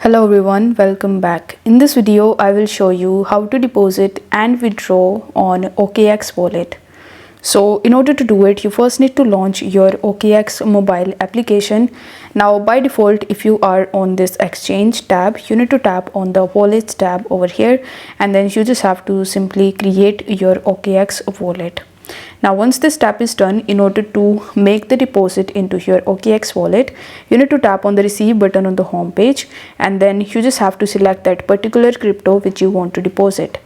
Hello everyone, welcome back. In this video, I will show you how to deposit and withdraw on OKX Wallet. So in order to do it, you first need to launch your OKX mobile application. Now by default, if you are on this exchange tab, you need to tap on the wallets tab over here, and then you just have to simply create your OKX wallet. Now once this step is done, in order to make the deposit into your OKX wallet, you need to tap on the receive button on the home page, and then you just have to select that particular crypto which you want to deposit.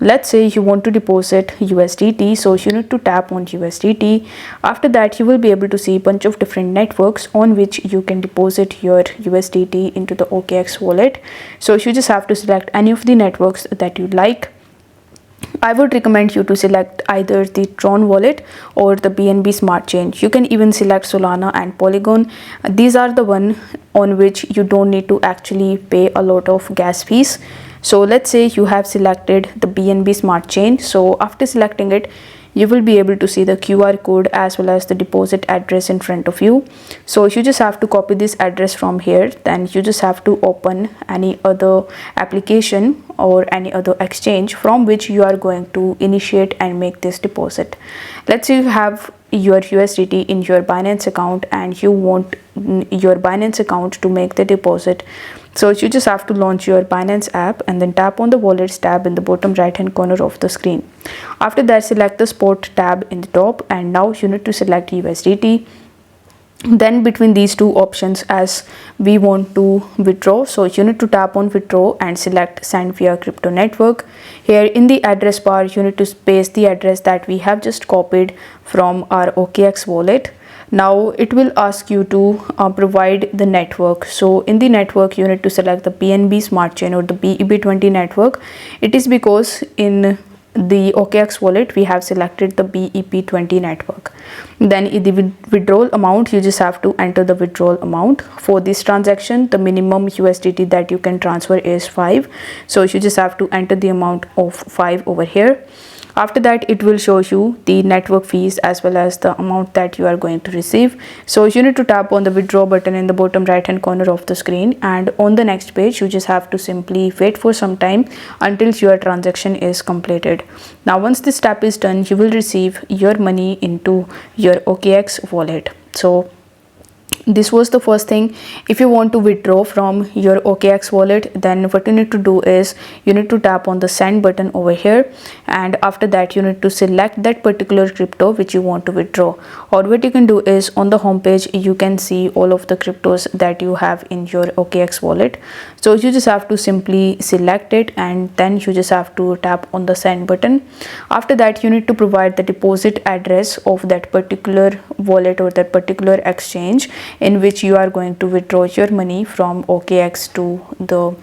Let's say you want to deposit USDT, so you need to tap on USDT. After that, you will be able to see a bunch of different networks on which you can deposit your USDT into the OKX wallet. So you just have to select any of the networks that you like. I would recommend you to select either the Tron wallet or the BNB Smart Chain. You can even select Solana and Polygon. These are the one on which you don't need to actually pay a lot of gas fees. So let's say you have selected the BNB Smart Chain. So after selecting it, you will be able to see the QR code as well as the deposit address in front of you. So you just have to copy this address from here. Then you just have to open any other application or any other exchange from which you are going to initiate and make this deposit. Let's say you have your USDT in your Binance account and you want your Binance account to make the deposit. So you just have to launch your Binance app and then tap on the wallets tab in the bottom right hand corner of the screen. After that, select the spot tab in the top, and now you need to select USDT. Then between these two options, as we want to withdraw, so you need to tap on withdraw and select send via crypto network. Here in the address bar, you need to paste the address that we have just copied from our OKX wallet. Now it will ask you to provide the network. So in the network, you need to select the BNB Smart Chain or the BEP20 network. It is because in the OKX wallet we have selected the BEP20 network. Then in the withdrawal amount, you just have to enter the withdrawal amount. For this transaction, the minimum USDT that you can transfer is 5. So you just have to enter the amount of 5 over here. After that, it will show you the network fees as well as the amount that you are going to receive. So you need to tap on the withdraw button in the bottom right hand corner of the screen, and on the next page you just have to simply wait for some time until your transaction is completed. Now once this step is done, you will receive your money into your OKX wallet. So this was the first thing. If you want to withdraw from your OKX wallet, then what you need to do is you need to tap on the send button over here, and after that you need to select that particular crypto which you want to withdraw. Or what you can do is on the home page you can see all of the cryptos that you have in your OKX wallet. So you just have to simply select it, and then you just have to tap on the send button. After that, you need to provide the deposit address of that particular wallet or that particular exchange in which you are going to withdraw your money from OKX to the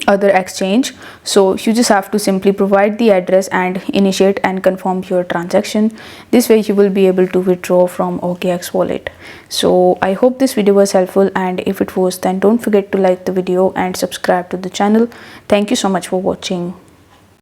other exchange. So you just have to simply provide the address and initiate and confirm your transaction. This way you will be able to withdraw from OKX wallet. So I hope this video was helpful, and if it was, then don't forget to like the video and subscribe to the channel. Thank you so much for watching.